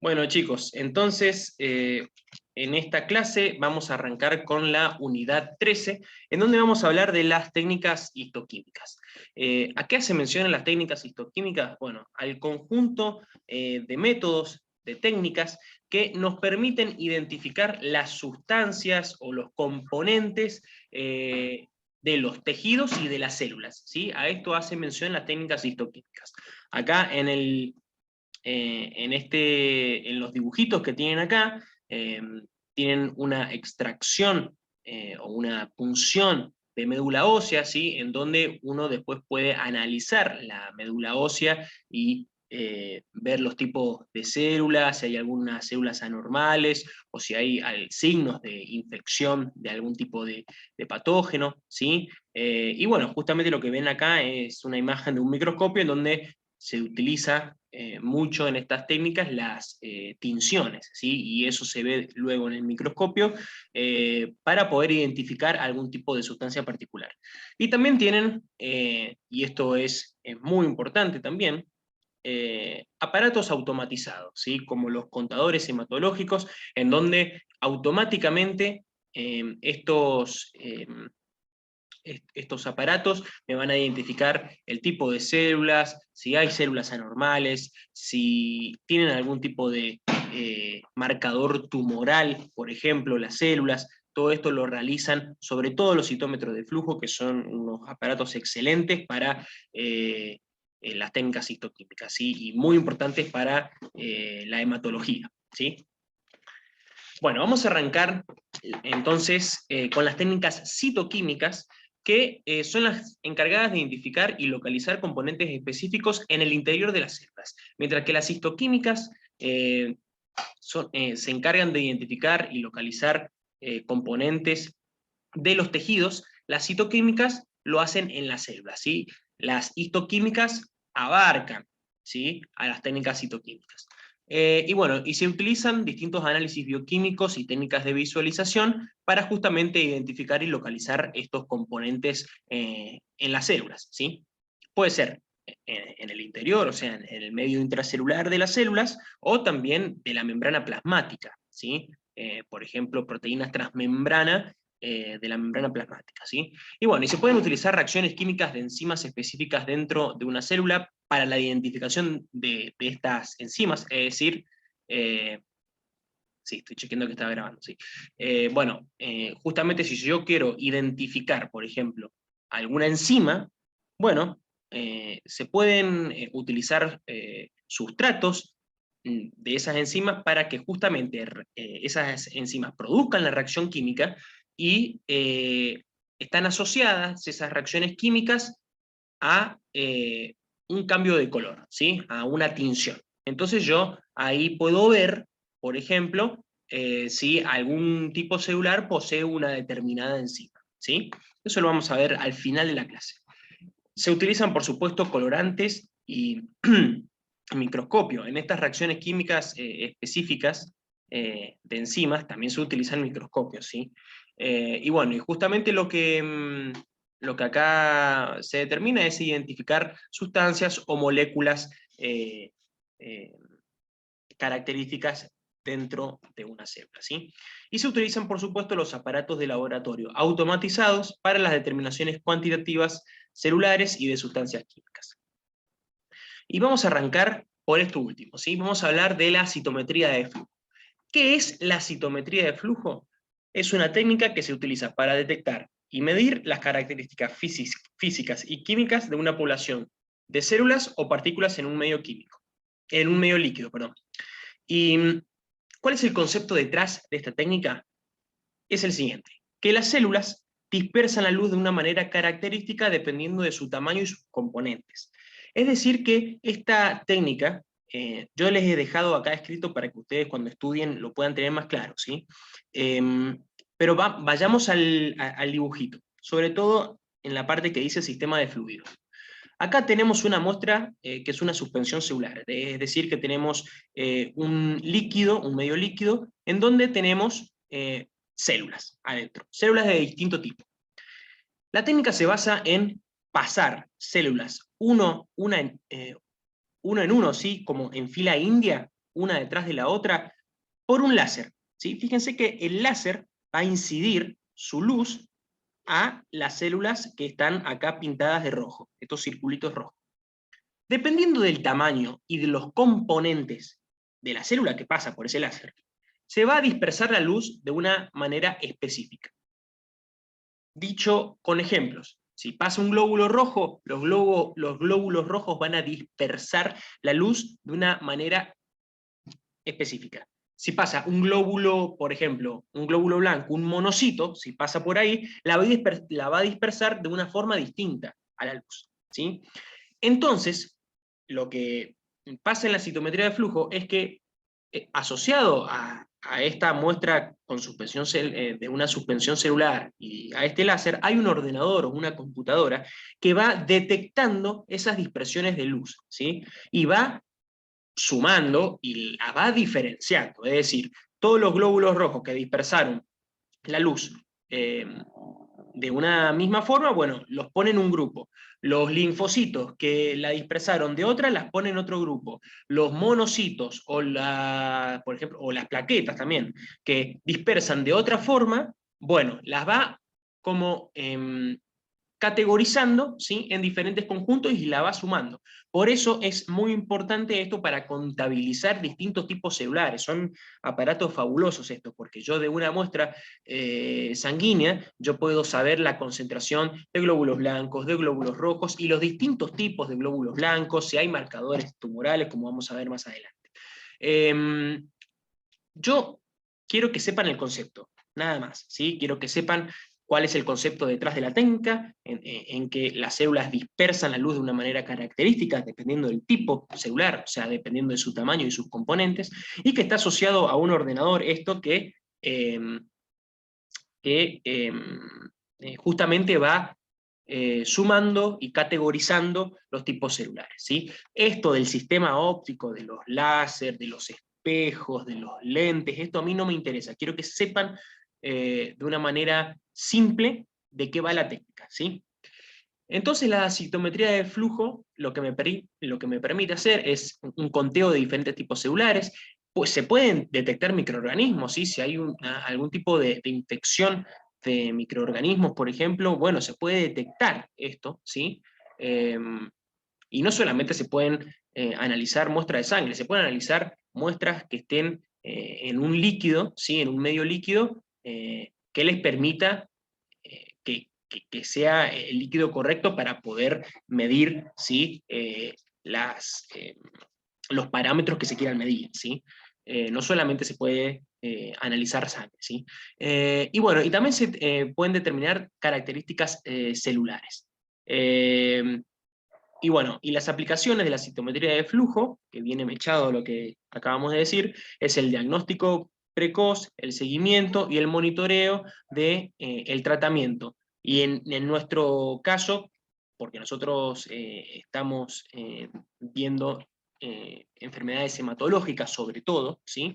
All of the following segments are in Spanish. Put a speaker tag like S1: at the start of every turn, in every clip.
S1: Bueno chicos, entonces en esta clase vamos a arrancar con la unidad 13, en donde vamos a hablar de las técnicas histoquímicas. ¿A qué hace mención en las técnicas histoquímicas? Bueno, al conjunto de métodos, de técnicas, que nos permiten identificar las sustancias o los componentes de los tejidos y de las células, ¿sí? A esto hace mención las técnicas histoquímicas. Acá en los dibujitos que tienen acá, tienen una extracción o una punción de médula ósea, ¿sí? En donde uno después puede analizar la médula ósea y ver los tipos de células, si hay algunas células anormales, o si hay signos de infección de algún tipo de patógeno, ¿sí? Y bueno, justamente lo que ven acá es una imagen de un microscopio en donde se utiliza mucho en estas técnicas las tinciones, ¿sí? Y eso se ve luego en el microscopio para poder identificar algún tipo de sustancia particular. Y también tienen, y esto es muy importante también, aparatos automatizados, ¿sí? Como los contadores hematológicos, en donde automáticamente estos aparatos me van a identificar el tipo de células, si hay células anormales, si tienen algún tipo de marcador tumoral, por ejemplo, las células. Todo esto lo realizan sobre todo los citómetros de flujo, que son unos aparatos excelentes para las técnicas histoquímicas, ¿sí? Y muy importantes para la hematología, ¿sí? Bueno, vamos a arrancar entonces con las técnicas citoquímicas, que son las encargadas de identificar y localizar componentes específicos en el interior de las células, mientras que las histoquímicas se encargan de identificar y localizar componentes de los tejidos. Las citoquímicas lo hacen en las células, ¿sí? Las histoquímicas abarcan, ¿sí?, a las técnicas citoquímicas. Y bueno, y se utilizan distintos análisis bioquímicos y técnicas de visualización para justamente identificar y localizar estos componentes en las células, ¿sí? Puede ser en el interior, o sea, en el medio intracelular de las células, o también de la membrana plasmática, ¿sí? Por ejemplo, proteínas transmembrana de la membrana plasmática, ¿sí? Y bueno, y se pueden utilizar reacciones químicas de enzimas específicas dentro de una célula para la identificación de estas enzimas, es decir, sí, estoy chequeando que estaba grabando, sí. Justamente si yo quiero identificar, por ejemplo, alguna enzima, bueno, se pueden utilizar sustratos de esas enzimas para que justamente esas enzimas produzcan la reacción química y están asociadas esas reacciones químicas a un cambio de color, ¿sí? A una tinción. Entonces yo ahí puedo ver, por ejemplo, si algún tipo celular posee una determinada enzima, ¿sí? Eso lo vamos a ver al final de la clase. Se utilizan, por supuesto, colorantes y microscopio. En estas reacciones químicas específicas de enzimas también se utilizan microscopios, ¿sí? Y bueno, y justamente lo que acá se determina es identificar sustancias o moléculas eh, características dentro de una célula, ¿sí? Y se utilizan, por supuesto, los aparatos de laboratorio automatizados para las determinaciones cuantitativas celulares y de sustancias químicas. Y vamos a arrancar por esto último, ¿sí? Vamos a hablar de la citometría de flujo. ¿Qué es la citometría de flujo? Es una técnica que se utiliza para detectar y medir las características físicas y químicas de una población de células o partículas en un medio químico, en un medio líquido, perdón. ¿Y cuál es el concepto detrás de esta técnica? Es el siguiente: que las células dispersan la luz de una manera característica dependiendo de su tamaño y sus componentes. Es decir, que esta técnica, yo les he dejado acá escrito para que ustedes cuando estudien lo puedan tener más claro, ¿sí? Pero vayamos al dibujito, sobre todo en la parte que dice sistema de fluidos. Acá tenemos una muestra que es una suspensión celular, es decir, que tenemos un líquido, un medio líquido, en donde tenemos células adentro, células de distinto tipo. La técnica se basa en pasar células uno en uno, ¿sí? Como en fila india, una detrás de la otra, por un láser, ¿sí? Fíjense que el láser va a incidir su luz a las células que están acá pintadas de rojo, estos circulitos rojos. Dependiendo del tamaño y de los componentes de la célula que pasa por ese láser, se va a dispersar la luz de una manera específica. Dicho con ejemplos, si pasa un glóbulo rojo, los glóbulos rojos van a dispersar la luz de una manera específica. Si pasa un glóbulo, por ejemplo, un glóbulo blanco, un monocito, si pasa por ahí, la va a dispersar de una forma distinta a la luz, ¿sí? Entonces, lo que pasa en la citometría de flujo es que, asociado a esta muestra con suspensión de una suspensión celular y a este láser, hay un ordenador o una computadora que va detectando esas dispersiones de luz, ¿sí? Y va sumando y la va diferenciando, es decir, todos los glóbulos rojos que dispersaron la luz de una misma forma, bueno, los pone en un grupo. Los linfocitos que la dispersaron de otra, las pone en otro grupo. Los monocitos, por ejemplo, o las plaquetas también, que dispersan de otra forma, bueno, las va como categorizando, ¿sí?, en diferentes conjuntos y la va sumando. Por eso es muy importante esto para contabilizar distintos tipos celulares. Son aparatos fabulosos estos, porque yo de una muestra sanguínea, yo puedo saber la concentración de glóbulos blancos, de glóbulos rojos, y los distintos tipos de glóbulos blancos, si hay marcadores tumorales, como vamos a ver más adelante. Yo quiero que sepan el concepto, nada más, ¿sí? Quiero que sepan cuál es el concepto detrás de la técnica, en que las células dispersan la luz de una manera característica, dependiendo del tipo celular, o sea, dependiendo de su tamaño y sus componentes, y que está asociado a un ordenador, esto que justamente va sumando y categorizando los tipos celulares, ¿sí? Esto del sistema óptico, de los láser, de los espejos, de los lentes, esto a mí no me interesa. Quiero que sepan de una manera simple de qué va la técnica, ¿sí? Entonces la citometría de flujo lo que me permite hacer es un conteo de diferentes tipos celulares, pues se pueden detectar microorganismos, ¿sí? Si hay algún tipo de infección de microorganismos, por ejemplo, bueno, se puede detectar esto, ¿sí? Y no solamente se pueden analizar muestras de sangre, se pueden analizar muestras que estén en un líquido, ¿sí? En un medio líquido, que les permita que sea el líquido correcto para poder medir, ¿sí? Los parámetros que se quieran medir, ¿sí? No solamente se puede analizar sangre, ¿sí? Y bueno, y también se pueden determinar características celulares. Y bueno, y las aplicaciones de la citometría de flujo, que viene mechado lo que acabamos de decir, es el diagnóstico precoz, el seguimiento y el monitoreo del el tratamiento. Y en nuestro caso, porque nosotros estamos viendo enfermedades hematológicas sobre todo, ¿sí?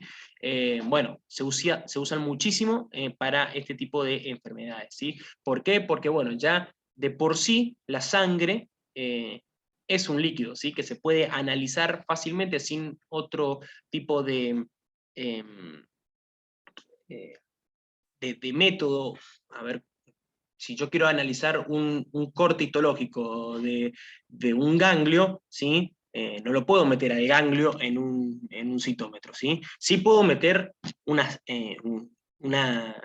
S1: Bueno, se usan muchísimo para este tipo de enfermedades, ¿sí? ¿Por qué? Porque bueno, ya de por sí la sangre es un líquido, ¿sí? Que se puede analizar fácilmente sin otro tipo eh, de método. A ver, si yo quiero analizar un corte histológico de un ganglio, ¿sí? No lo puedo meter al ganglio en un citómetro, ¿sí? Sí puedo meter una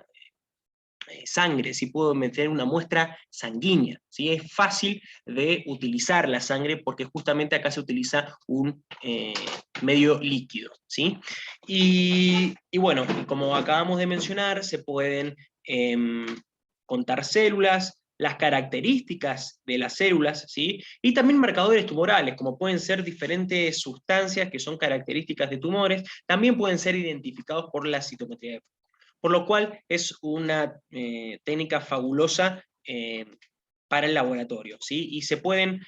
S1: sangre, si puedo meter una muestra sanguínea, ¿sí? Es fácil de utilizar la sangre porque justamente acá se utiliza un medio líquido, ¿sí? Y bueno, como acabamos de mencionar, se pueden contar células, las características de las células, ¿sí? Y también marcadores tumorales, como pueden ser diferentes sustancias que son características de tumores, también pueden ser identificados por la citometría de flujo. Por lo cual es una técnica fabulosa para el laboratorio, ¿sí? Y se pueden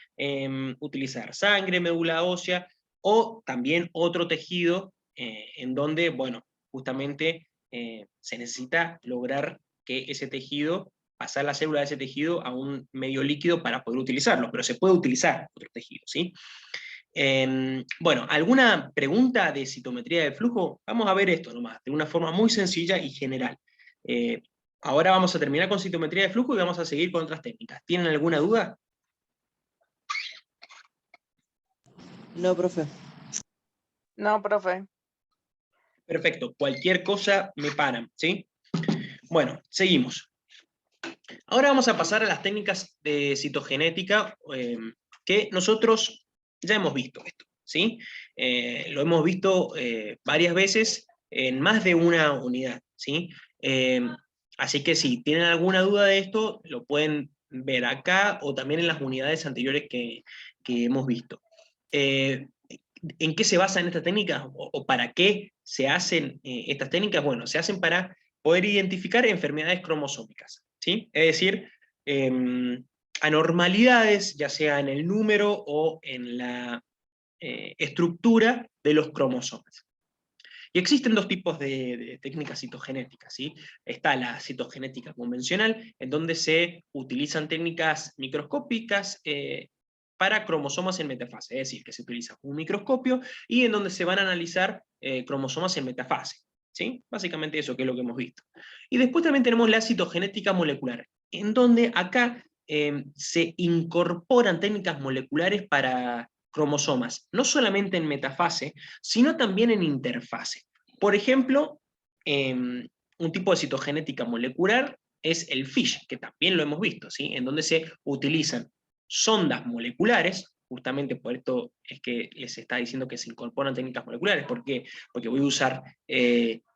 S1: utilizar sangre, médula ósea o también otro tejido en donde, bueno, justamente se necesita lograr que ese tejido, pasar la célula de ese tejido a un medio líquido para poder utilizarlo, pero se puede utilizar otro tejido, ¿sí? Bueno, ¿alguna pregunta de citometría de flujo? Vamos a ver esto nomás, de una forma muy sencilla y general. Ahora vamos a terminar con citometría de flujo y vamos a seguir con otras técnicas. ¿Tienen alguna duda?
S2: No, profe.
S3: No, profe.
S1: Perfecto, cualquier cosa me paran, ¿sí? Bueno, seguimos. Ahora vamos a pasar a las técnicas de citogenética que nosotros ya hemos visto esto, ¿sí? Lo hemos visto varias veces en más de una unidad, ¿sí? Así que si tienen alguna duda de esto, lo pueden ver acá o también en las unidades anteriores que hemos visto. ¿En qué se basan estas técnicas o para qué se hacen estas técnicas? Bueno, se hacen para poder identificar enfermedades cromosómicas, ¿sí? Es decir, anormalidades, ya sea en el número o en la estructura de los cromosomas. Y existen dos tipos de técnicas citogenéticas, ¿sí? Está la citogenética convencional, en donde se utilizan técnicas microscópicas para cromosomas en metafase, es decir, que se utiliza un microscopio y en donde se van a analizar cromosomas en metafase, ¿sí? Básicamente eso que es lo que hemos visto. Y después también tenemos la citogenética molecular, en donde acá se incorporan técnicas moleculares para cromosomas, no solamente en metafase, sino también en interfase. Por ejemplo, un tipo de citogenética molecular es el FISH, que también lo hemos visto, ¿sí? En donde se utilizan sondas moleculares, justamente por esto es que les está diciendo que se incorporan técnicas moleculares, ¿por qué? Porque voy a usar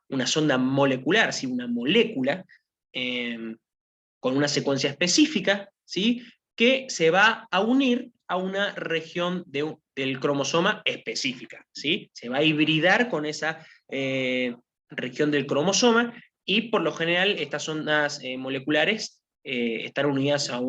S1: una sonda molecular, ¿sí? Una molécula, con una secuencia específica, ¿sí? Que se va a unir a una región del cromosoma específica, ¿sí? Se va a hibridar con esa región del cromosoma y por lo general estas ondas moleculares están unidas a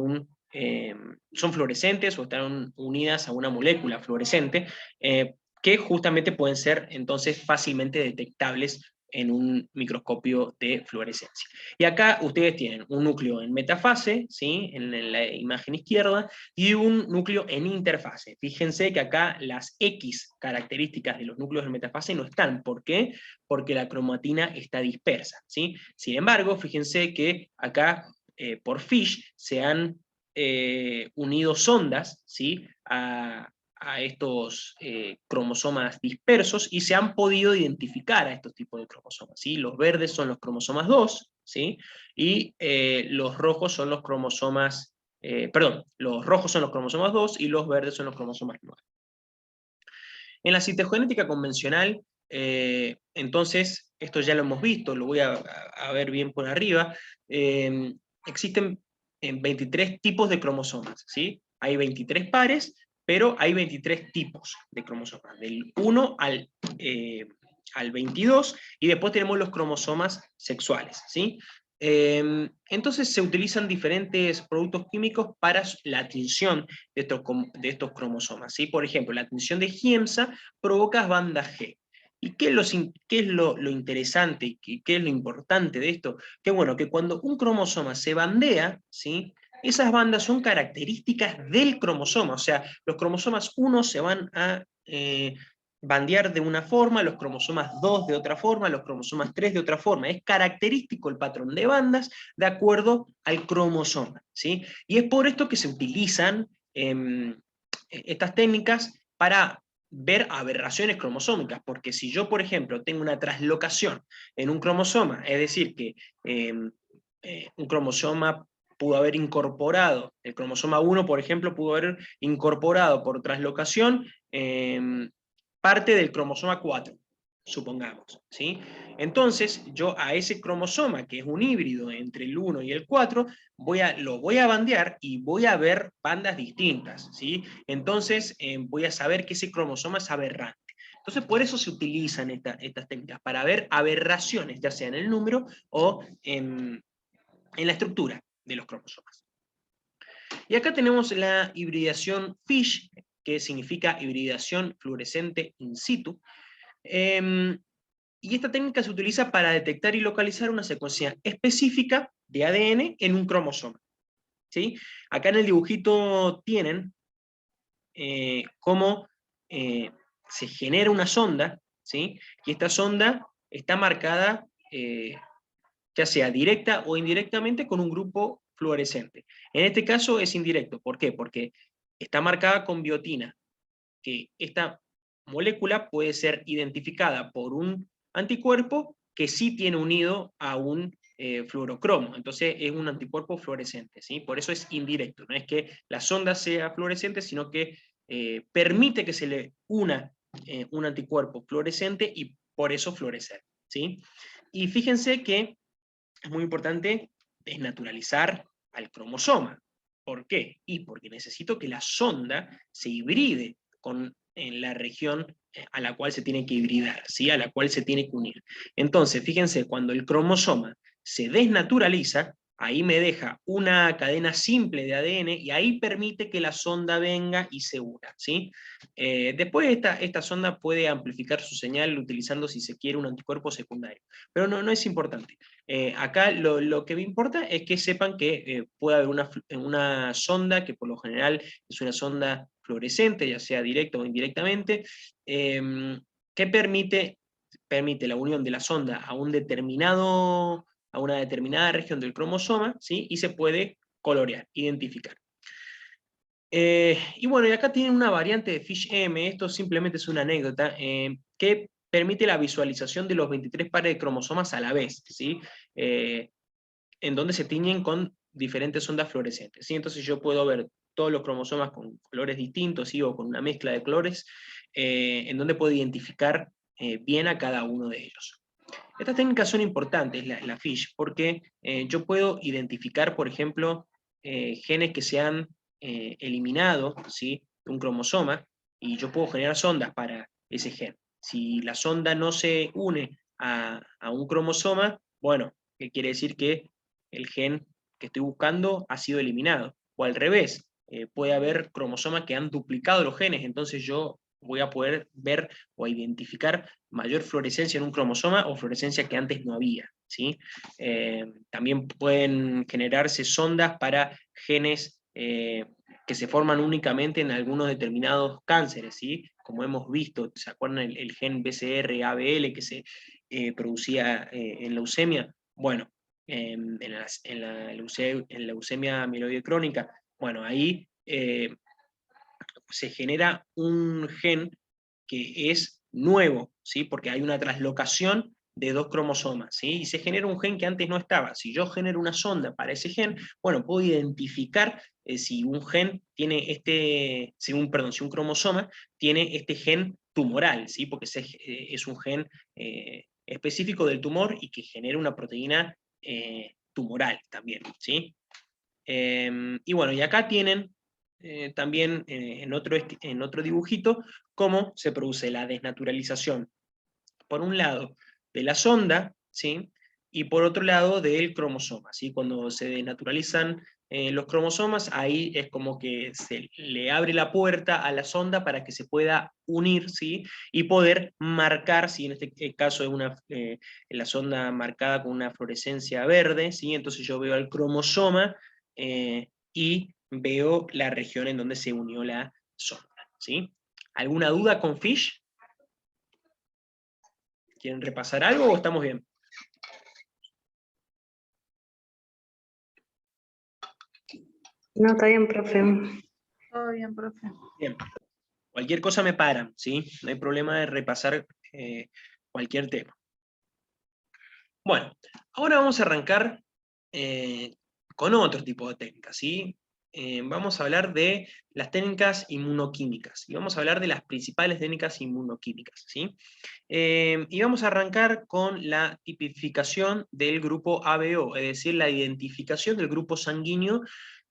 S1: son fluorescentes o están unidas a una molécula fluorescente que justamente pueden ser entonces fácilmente detectables en un microscopio de fluorescencia. Y acá ustedes tienen un núcleo en metafase, ¿sí? En la imagen izquierda, y un núcleo en interfase. Fíjense que acá las X características de los núcleos en metafase no están. ¿Por qué? Porque la cromatina está dispersa, ¿sí? Sin embargo, fíjense que acá, por FISH, se han unido sondas, ¿sí? A estos cromosomas dispersos y se han podido identificar a estos tipos de cromosomas, ¿sí? Los verdes son los cromosomas 2, ¿sí? Y los rojos son los cromosomas, los rojos son los cromosomas 2 y los verdes son los cromosomas 9. En la citogenética convencional, entonces, esto ya lo hemos visto, lo voy a ver bien por arriba, existen 23 tipos de cromosomas, ¿sí? Hay 23 pares, pero hay 23 tipos de cromosomas, del 1 al 22, y después tenemos los cromosomas sexuales, ¿sí? Entonces se utilizan diferentes productos químicos para la tinción de estos cromosomas, ¿sí? Por ejemplo, la tinción de Giemsa provoca banda G. ¿Y qué es lo interesante y qué es lo importante de esto? Que bueno, que cuando un cromosoma se bandea, ¿sí? Esas bandas son características del cromosoma, o sea, los cromosomas 1 se van a bandear de una forma, los cromosomas 2 de otra forma, los cromosomas 3 de otra forma. Es característico el patrón de bandas de acuerdo al cromosoma, ¿sí? Y es por esto que se utilizan estas técnicas para ver aberraciones cromosómicas, porque si yo, por ejemplo, tengo una traslocación en un cromosoma, es decir, que un cromosoma pudo haber incorporado, el cromosoma 1, por ejemplo, pudo haber incorporado por traslocación parte del cromosoma 4, supongamos, ¿sí? Entonces, yo a ese cromosoma, que es un híbrido entre el 1 y el 4, lo voy a bandear y voy a ver bandas distintas, ¿sí? Entonces, voy a saber que ese cromosoma es aberrante. Entonces, por eso se utilizan estas técnicas, para ver aberraciones, ya sea en el número o en la estructura de los cromosomas. Y acá tenemos la hibridación FISH, que significa hibridación fluorescente in situ. Y esta técnica se utiliza para detectar y localizar una secuencia específica de ADN en un cromosoma, ¿sí? Acá en el dibujito tienen cómo se genera una sonda, ¿sí? Y esta sonda está marcada, ya sea directa o indirectamente, con un grupo fluorescente. En este caso es indirecto. ¿Por qué? Porque está marcada con biotina, que esta molécula puede ser identificada por un anticuerpo que sí tiene unido a un fluorocromo. Entonces es un anticuerpo fluorescente, ¿sí? Por eso es indirecto. No es que la sonda sea fluorescente, sino que permite que se le una un anticuerpo fluorescente y por eso fluorecer, ¿sí? Y fíjense que es muy importante desnaturalizar al cromosoma. ¿Por qué? Y porque necesito que la sonda se hibride en la región a la cual se tiene que hibridar, ¿sí? A la cual se tiene que unir. Entonces, fíjense, cuando el cromosoma se desnaturaliza, ahí me deja una cadena simple de ADN y ahí permite que la sonda venga y se una, ¿sí? Después esta sonda puede amplificar su señal utilizando, si se quiere, un anticuerpo secundario. Pero no es importante. Acá lo que me importa es que sepan que puede haber una sonda, que por lo general es una sonda fluorescente, ya sea directa o indirectamente, que permite la unión de la sonda a una determinada región del cromosoma, ¿sí? Y se puede colorear, identificar. Y bueno, y acá tienen una variante de FISH-M, esto simplemente es una anécdota, que permite la visualización de los 23 pares de cromosomas a la vez, ¿sí? En donde se tiñen con diferentes ondas fluorescentes, ¿sí? Entonces yo puedo ver todos los cromosomas con colores distintos, ¿sí? O con una mezcla de colores, en donde puedo identificar bien a cada uno de ellos. Estas técnicas son importantes, la FISH, porque yo puedo identificar, por ejemplo, genes que se han eliminado, ¿sí? De un cromosoma, y yo puedo generar sondas para ese gen. Si la sonda no se une a un cromosoma, bueno, ¿qué quiere decir? Que el gen que estoy buscando ha sido eliminado. O al revés, puede haber cromosomas que han duplicado los genes, entonces yo voy a poder ver o identificar mayor fluorescencia en un cromosoma o fluorescencia que antes no había, ¿sí? También pueden generarse sondas para genes que se forman únicamente en algunos determinados cánceres, ¿sí? Como hemos visto, ¿se acuerdan el gen BCR-ABL que se producía en leucemia? Bueno, en la leucemia mieloide crónica, bueno, ahí se genera un gen que es nuevo, ¿sí? Porque hay una traslocación de dos cromosomas, ¿sí? Y se genera un gen que antes no estaba. Si yo genero una sonda para ese gen, bueno, puedo identificar si un gen tiene si un cromosoma tiene este gen tumoral, ¿sí? Porque es un gen específico del tumor y que genera una proteína tumoral también, ¿sí? Y bueno, y acá tienen también en otro dibujito cómo se produce la desnaturalización, por un lado, de la sonda, ¿sí? Y por otro lado, del cromosoma, ¿sí? Cuando se desnaturalizan los cromosomas, ahí es como que se le abre la puerta a la sonda para que se pueda unir, ¿sí? Y poder marcar, si en este caso es la sonda marcada con una fluorescencia verde, ¿sí? Entonces yo veo el cromosoma y veo la región en donde se unió la sonda, ¿sí? ¿Alguna duda con FISH? ¿Quieren repasar algo o estamos bien?
S4: No, está bien, profe.
S3: Todo bien, profe.
S1: Bien. Cualquier cosa me paran, ¿sí? No hay problema de repasar cualquier tema. Bueno, ahora vamos a arrancar con otro tipo de técnicas, ¿sí? Vamos a hablar de las técnicas inmunoquímicas, y vamos a hablar de las principales técnicas inmunoquímicas, ¿sí? Y vamos a arrancar con la tipificación del grupo ABO, es decir, la identificación del grupo sanguíneo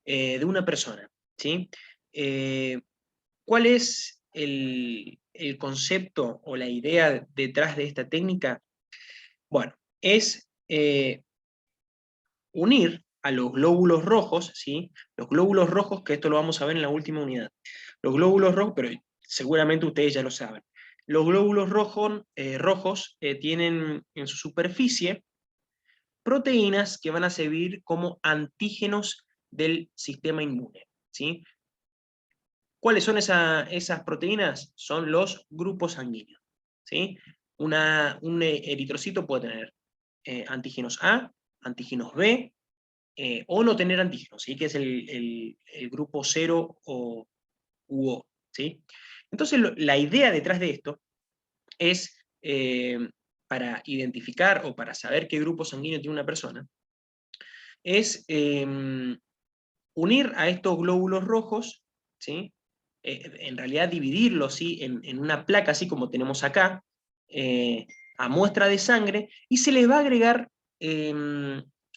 S1: de una persona, ¿sí? ¿Cuál es el concepto o la idea detrás de esta técnica? Bueno, es unir a los glóbulos rojos, ¿sí? Los glóbulos rojos, que esto lo vamos a ver en la última unidad. Los glóbulos rojos, pero seguramente ustedes ya lo saben. Los glóbulos rojos tienen en su superficie proteínas que van a servir como antígenos del sistema inmune, ¿sí? ¿Cuáles son esas proteínas? Son los grupos sanguíneos, ¿sí? Un eritrocito puede tener antígenos A, antígenos B, o no tener antígenos, ¿sí? Que es el grupo 0 u O, ¿sí? Entonces la idea detrás de esto es, para identificar o para saber qué grupo sanguíneo tiene una persona, es unir a estos glóbulos rojos, ¿sí? En realidad dividirlos, ¿sí? en una placa, así como tenemos acá, a muestra de sangre, y se les va a agregar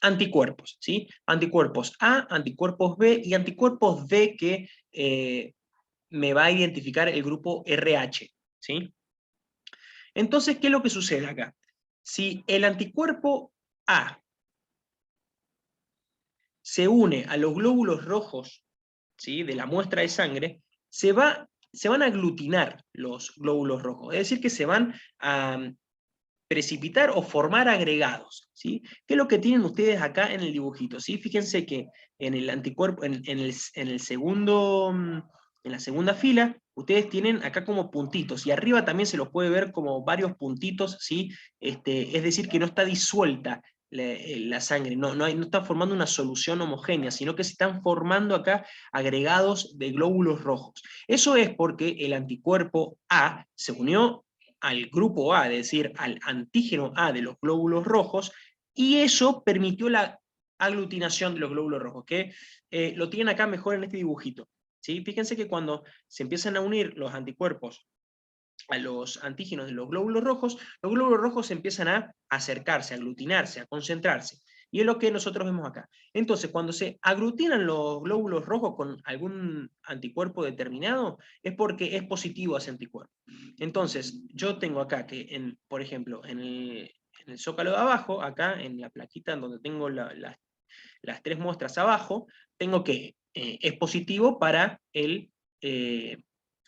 S1: anticuerpos, ¿sí? Anticuerpos A, anticuerpos B y anticuerpos D que me va a identificar el grupo RH, ¿sí? Entonces, ¿qué es lo que sucede acá? Si el anticuerpo A se une a los glóbulos rojos, ¿sí? De la muestra de sangre, se van a aglutinar los glóbulos rojos, es decir, que se van a precipitar o formar agregados, ¿sí? ¿Qué es lo que tienen ustedes acá en el dibujito? ¿Sí? Fíjense que en el anticuerpo, en el segundo, en la segunda fila, ustedes tienen acá como puntitos, y arriba también se los puede ver como varios puntitos, ¿sí? Es decir, que no está disuelta la sangre, no está formando una solución homogénea, sino que se están formando acá agregados de glóbulos rojos. Eso es porque el anticuerpo A se unió al grupo A, es decir, al antígeno A de los glóbulos rojos, y eso permitió la aglutinación de los glóbulos rojos, que lo tienen acá mejor en este dibujito, ¿sí? Fíjense que cuando se empiezan a unir los anticuerpos a los antígenos de los glóbulos rojos empiezan a acercarse, a aglutinarse, a concentrarse. Y es lo que nosotros vemos acá. Entonces, cuando se aglutinan los glóbulos rojos con algún anticuerpo determinado, es porque es positivo a ese anticuerpo. Entonces, yo tengo acá que, por ejemplo, en el zócalo de abajo, acá en la plaquita en donde tengo las tres muestras abajo, tengo que es positivo para el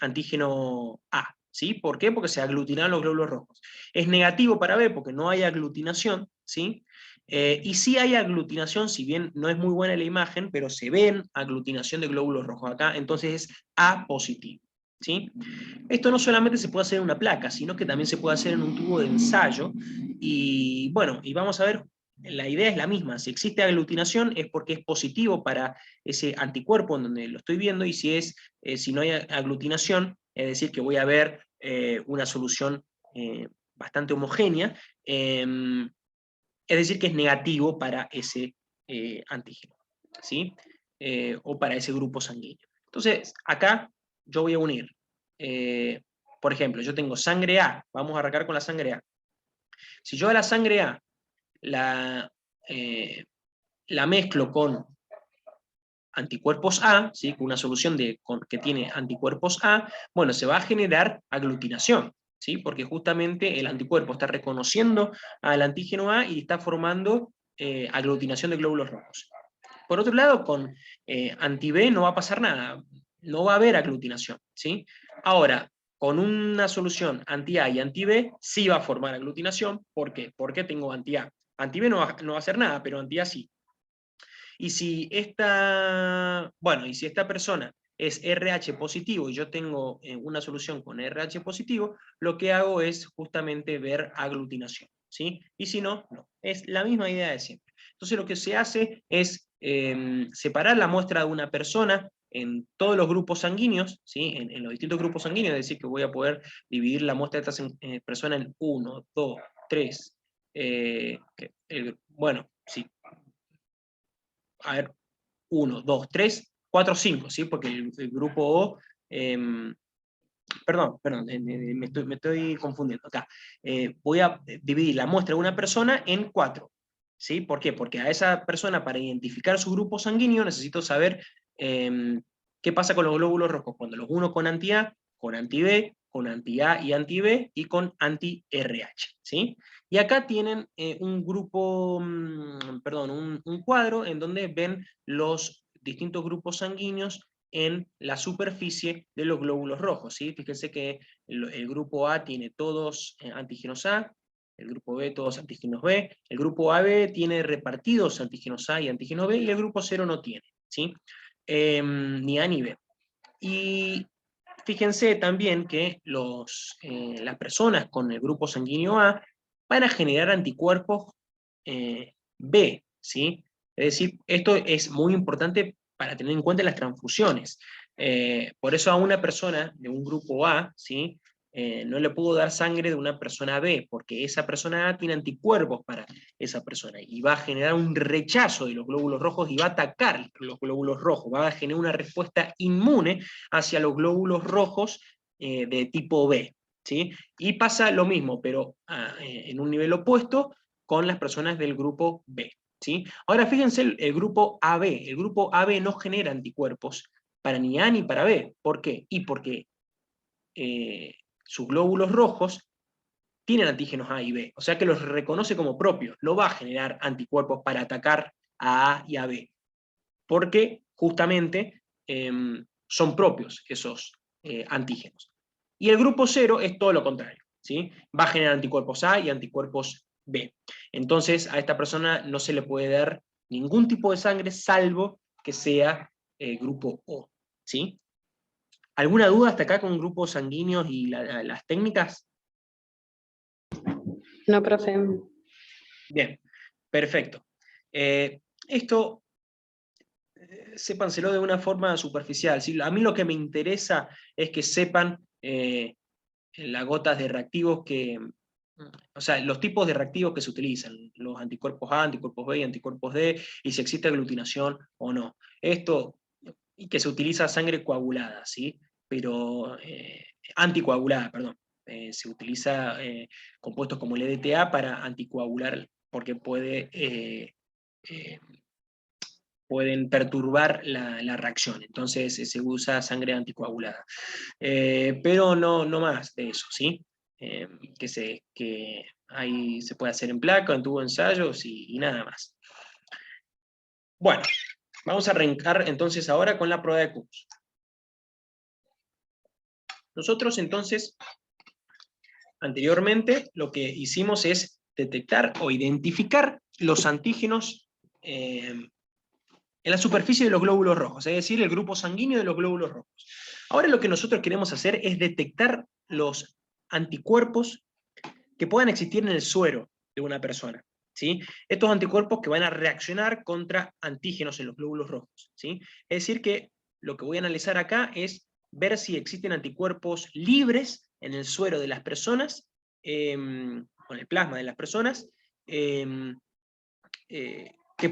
S1: antígeno A. ¿Sí? ¿Por qué? Porque se aglutinaron los glóbulos rojos. Es negativo para B porque no hay aglutinación, ¿sí? Y sí hay aglutinación, si bien no es muy buena la imagen, pero se ven aglutinación de glóbulos rojos acá, entonces es A positivo, ¿sí? Esto no solamente se puede hacer en una placa, sino que también se puede hacer en un tubo de ensayo, y bueno, y vamos a ver, la idea es la misma, si existe aglutinación es porque es positivo para ese anticuerpo en donde lo estoy viendo, y si no hay aglutinación, es decir, que voy a ver una solución bastante homogénea, es decir, que es negativo para ese antígeno, ¿sí? O para ese grupo sanguíneo. Entonces, acá yo voy a unir, por ejemplo, yo tengo sangre A, vamos a arrancar con la sangre A. Si yo a la sangre A la mezclo con anticuerpos A, ¿sí? Con una solución que tiene anticuerpos A, bueno, se va a generar aglutinación, ¿sí? Porque justamente el anticuerpo está reconociendo al antígeno A y está formando aglutinación de glóbulos rojos. Por otro lado, con anti-B no va a pasar nada, no va a haber aglutinación, ¿sí? Ahora, con una solución anti-A y anti-B sí va a formar aglutinación. ¿Por qué? Porque tengo anti-A. Anti-B no va a hacer nada, pero anti-A sí. Y si esta persona es RH positivo y yo tengo una solución con RH positivo, lo que hago es justamente ver aglutinación, ¿sí? Y si no, no. Es la misma idea de siempre. Entonces lo que se hace es separar la muestra de una persona en todos los grupos sanguíneos, ¿sí? En los distintos grupos sanguíneos, es decir, que voy a poder dividir la muestra de esta persona en 1, 2, 3, bueno, sí, a ver, 1, 2, 3, 4, 5, ¿sí? Porque el grupo O, perdón, me estoy confundiendo acá. Voy a dividir la muestra de una persona en 4, ¿sí? ¿Por qué? Porque a esa persona, para identificar su grupo sanguíneo, necesito saber qué pasa con los glóbulos rojos, cuando los uno con anti-A, con anti-B, con anti-A y anti-B, y con anti-RH, ¿sí? Y acá tienen un grupo, perdón, un cuadro en donde ven los distintos grupos sanguíneos en la superficie de los glóbulos rojos, ¿sí? Fíjense que el grupo A tiene todos antígenos A, el grupo B todos antígenos B, el grupo AB tiene repartidos antígenos A y antígenos B, y el grupo 0 no tiene, ¿sí? Ni A ni B. Y fíjense también que las personas con el grupo sanguíneo A van a generar anticuerpos B, ¿sí? Es decir, esto es muy importante para tener en cuenta las transfusiones. Por eso a una persona de un grupo A, ¿sí? No le puedo dar sangre de una persona B, porque esa persona A tiene anticuerpos para esa persona, y va a generar un rechazo de los glóbulos rojos y va a atacar los glóbulos rojos, va a generar una respuesta inmune hacia los glóbulos rojos de tipo B, ¿sí? Y pasa lo mismo, pero en un nivel opuesto, con las personas del grupo B, ¿sí? Ahora fíjense el grupo AB. El grupo AB no genera anticuerpos para ni A ni para B. ¿Por qué? Y porque sus glóbulos rojos tienen antígenos A y B, o sea que los reconoce como propios, no va a generar anticuerpos para atacar a y a B, porque justamente son propios esos antígenos. Y el grupo 0 es todo lo contrario, ¿sí? Va a generar anticuerpos A y anticuerpos B. Entonces a esta persona no se le puede dar ningún tipo de sangre salvo que sea grupo O, ¿sí? ¿Alguna duda hasta acá con grupos sanguíneos y las técnicas?
S4: No, profe.
S1: Bien, perfecto. Esto, sépanselo de una forma superficial, ¿sí? A mí lo que me interesa es que sepan las gotas de reactivos o sea, los tipos de reactivos que se utilizan, los anticuerpos A, anticuerpos B y anticuerpos D, y si existe aglutinación o no. Esto, y que se utiliza sangre coagulada, ¿sí? Pero, anticoagulada, perdón. Se utiliza compuestos como el EDTA para anticoagular, porque pueden perturbar la reacción. Entonces se usa sangre anticoagulada. Pero no más de eso, ¿sí? Que ahí se puede hacer en placa, en tubo de ensayos y nada más. Bueno, vamos a arrancar entonces ahora con la prueba de Coombs. Nosotros entonces, anteriormente, lo que hicimos es detectar o identificar los antígenos en la superficie de los glóbulos rojos, es decir, el grupo sanguíneo de los glóbulos rojos. Ahora lo que nosotros queremos hacer es detectar los anticuerpos que puedan existir en el suero de una persona, ¿sí? Estos anticuerpos que van a reaccionar contra antígenos en los glóbulos rojos, ¿sí? Es decir que lo que voy a analizar acá es ver si existen anticuerpos libres en el suero de las personas, con el plasma de las personas, que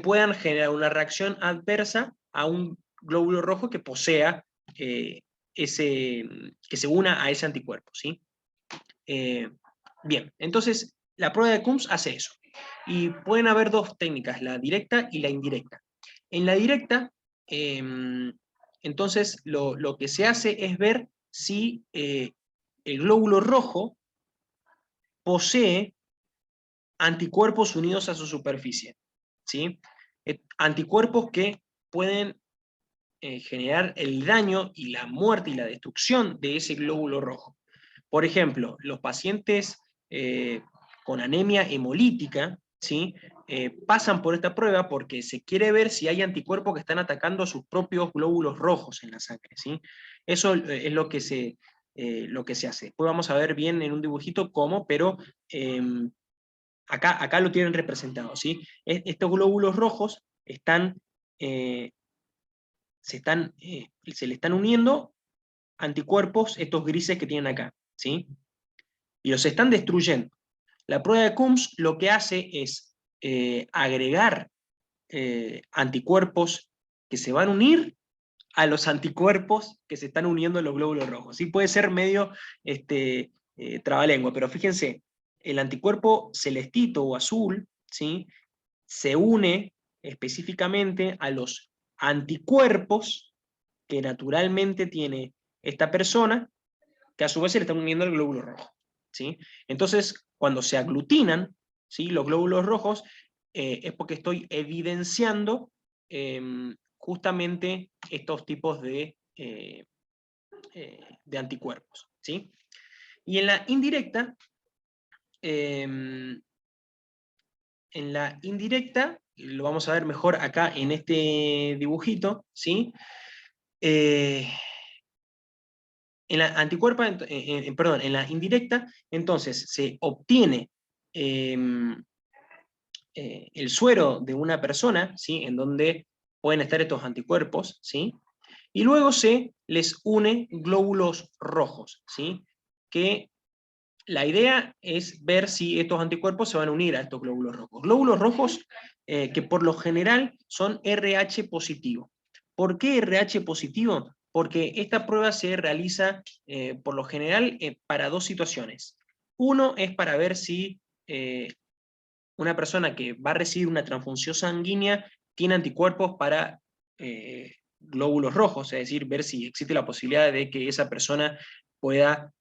S1: puedan generar una reacción adversa a un glóbulo rojo que posea que se una a ese anticuerpo, ¿sí? Bien, entonces la prueba de Coombs hace eso. Y pueden haber dos técnicas, la directa y la indirecta. En la directa, entonces lo que se hace es ver si el glóbulo rojo posee anticuerpos unidos a su superficie, ¿sí? Anticuerpos que pueden generar el daño y la muerte y la destrucción de ese glóbulo rojo. Por ejemplo, los pacientes con anemia hemolítica, ¿sí? Pasan por esta prueba porque se quiere ver si hay anticuerpos que están atacando a sus propios glóbulos rojos en la sangre, ¿sí? Eso es lo que se hace. Después vamos a ver bien en un dibujito cómo, pero acá lo tienen representado, ¿sí? Estos glóbulos rojos se le están uniendo anticuerpos, estos grises que tienen acá, ¿sí? Y los están destruyendo. La prueba de Coombs lo que hace es agregar anticuerpos que se van a unir a los anticuerpos que se están uniendo en los glóbulos rojos. ¿Sí? Puede ser medio trabalengua, pero fíjense, el anticuerpo celestito o azul, ¿sí? Se une específicamente a los anticuerpos que naturalmente tiene esta persona, que a su vez se le están uniendo al glóbulo rojo, ¿sí? Entonces, cuando se aglutinan, ¿sí? Los glóbulos rojos, es porque estoy evidenciando justamente estos tipos de anticuerpos, ¿sí? Y en la indirecta, lo vamos a ver mejor acá en este dibujito, ¿sí? En la anticuerpa, perdón, en la indirecta, entonces se obtiene el suero de una persona, ¿sí? En donde pueden estar estos anticuerpos, ¿sí? Y luego se les une glóbulos rojos, ¿sí? Que la idea es ver si estos anticuerpos se van a unir a estos glóbulos rojos. Glóbulos rojos que por lo general son RH positivo. ¿Por qué RH positivo? Porque esta prueba se realiza por lo general para dos situaciones. Uno es para ver si una persona que va a recibir una transfusión sanguínea tiene anticuerpos para glóbulos rojos, es decir, ver si existe la posibilidad de que esa persona pueda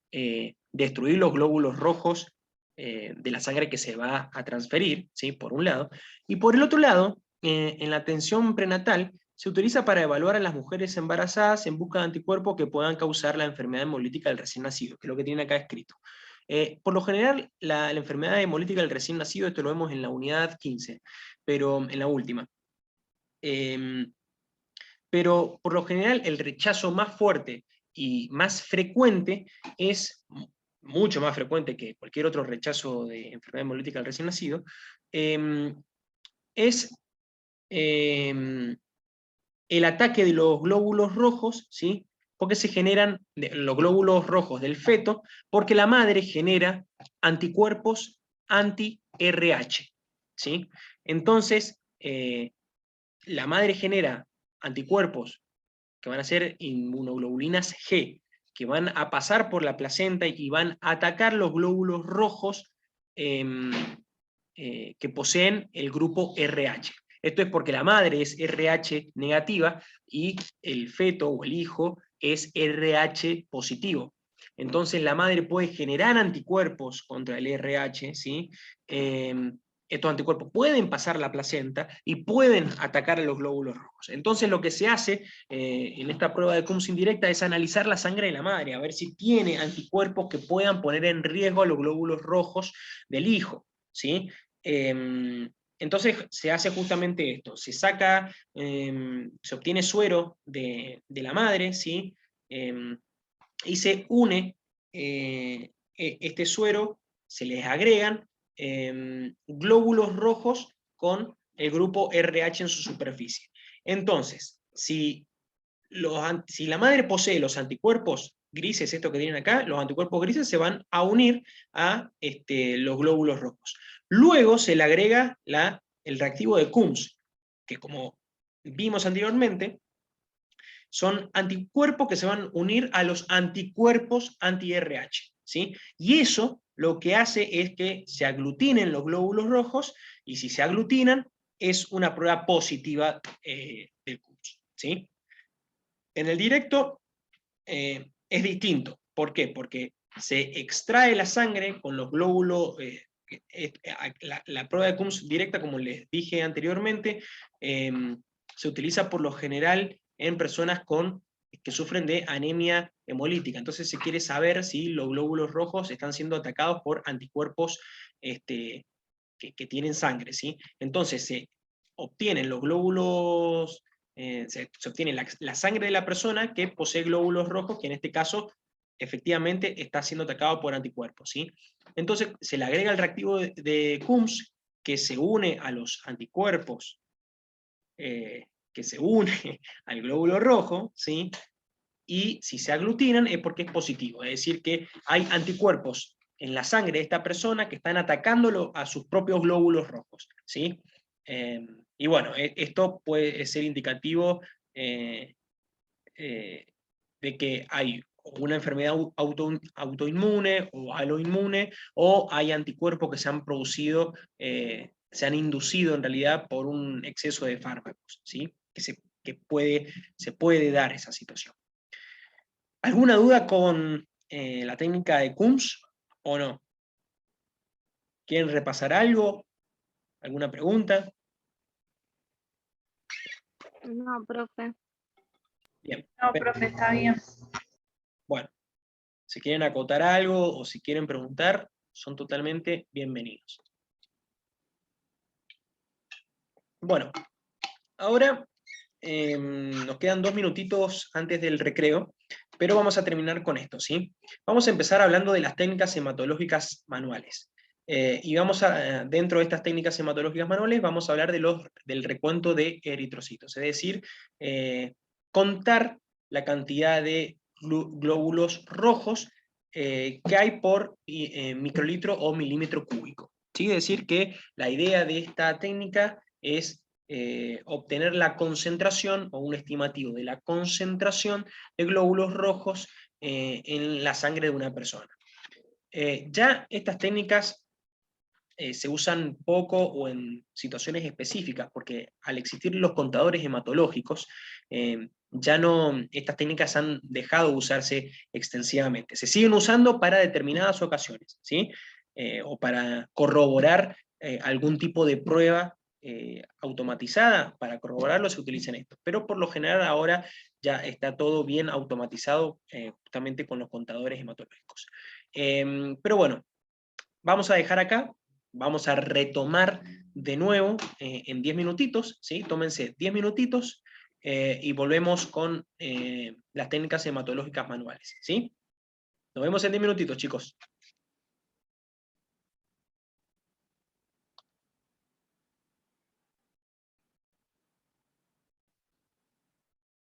S1: destruir los glóbulos rojos de la sangre que se va a transferir, ¿sí? Por un lado. Y por el otro lado, en la atención prenatal, se utiliza para evaluar a las mujeres embarazadas en busca de anticuerpos que puedan causar la enfermedad hemolítica del recién nacido, que es lo que tiene acá escrito. Por lo general, la enfermedad hemolítica del recién nacido, esto lo vemos en la unidad 15, pero en la última. Pero por lo general, el rechazo más fuerte y más frecuente es, mucho más frecuente que cualquier otro rechazo de enfermedad hemolítica del recién nacido, es el ataque de los glóbulos rojos, ¿sí? Porque se generan los glóbulos rojos del feto, porque la madre genera anticuerpos anti-RH, ¿sí? Entonces, la madre genera anticuerpos que van a ser inmunoglobulinas G, que van a pasar por la placenta y van a atacar los glóbulos rojos que poseen el grupo RH. Esto es porque la madre es RH negativa y el feto o el hijo es RH positivo. Entonces la madre puede generar anticuerpos contra el RH, ¿sí? Estos anticuerpos pueden pasar la placenta y pueden atacar a los glóbulos rojos. Entonces lo que se hace en esta prueba de Coombs indirecta es analizar la sangre de la madre, a ver si tiene anticuerpos que puedan poner en riesgo a los glóbulos rojos del hijo, ¿sí? Entonces se hace justamente esto, se saca, se obtiene suero de la madre, ¿sí? Y se une este suero, se les agregan glóbulos rojos con el grupo RH en su superficie. Entonces, si la madre posee los anticuerpos grises, esto que tienen acá, los anticuerpos grises se van a unir a los glóbulos rojos. Luego se le agrega el reactivo de Coombs, que como vimos anteriormente, son anticuerpos que se van a unir a los anticuerpos anti-RH, ¿sí? Y eso lo que hace es que se aglutinen los glóbulos rojos, y si se aglutinan, es una prueba positiva del Coombs, ¿sí? En el directo es distinto. ¿Por qué? Porque se extrae la sangre con los glóbulos, la prueba de Coombs directa, como les dije anteriormente, se utiliza por lo general en personas que sufren de anemia hemolítica. Entonces se quiere saber si los glóbulos rojos están siendo atacados por anticuerpos que tienen sangre, ¿sí? Entonces se obtienen los glóbulos, se obtiene la sangre de la persona que posee glóbulos rojos, que en este caso efectivamente está siendo atacado por anticuerpos, ¿sí? Entonces se le agrega el reactivo de Coombs, que se une a los anticuerpos, que se une al glóbulo rojo, ¿sí? Y si se aglutinan es porque es positivo, es decir que hay anticuerpos en la sangre de esta persona que están atacándolo a sus propios glóbulos rojos, ¿sí? Y bueno, esto puede ser indicativo de que hay una enfermedad autoinmune o aloinmune, o hay anticuerpos que se han producido, se han inducido en realidad por un exceso de fármacos, ¿sí? Que se puede dar esa situación. ¿Alguna duda con la técnica de Coombs o no? ¿Quieren repasar algo? ¿Alguna pregunta?
S4: No, profe.
S1: Bien.
S3: No, profe, está bien.
S1: Bueno, si quieren acotar algo o si quieren preguntar, son totalmente bienvenidos. Bueno, ahora nos quedan 2 minutitos antes del recreo. pero vamos a terminar con esto, ¿sí? Vamos a empezar hablando de las técnicas hematológicas manuales. Y dentro de estas técnicas hematológicas manuales, vamos a hablar del recuento de eritrocitos, es decir, contar la cantidad de glóbulos rojos que hay por microlitro o milímetro cúbico. ¿Sí? Es decir, que la idea de esta técnica es obtener la concentración o un estimativo de la concentración de glóbulos rojos en la sangre de una persona. Ya estas técnicas se usan poco o en situaciones específicas, porque al existir los contadores hematológicos, ya no, estas técnicas han dejado de usarse extensivamente. Se siguen usando para determinadas ocasiones, ¿sí? O para corroborar algún tipo de prueba automatizada. Para corroborarlo se utilizan estos, pero por lo general ahora ya está todo bien automatizado justamente con los contadores hematológicos. Pero bueno, vamos a dejar acá, vamos a retomar de nuevo en 10 minutitos, ¿sí? Tómense 10 minutitos y volvemos con las técnicas hematológicas manuales, ¿sí? Nos vemos en 10 minutitos, chicos.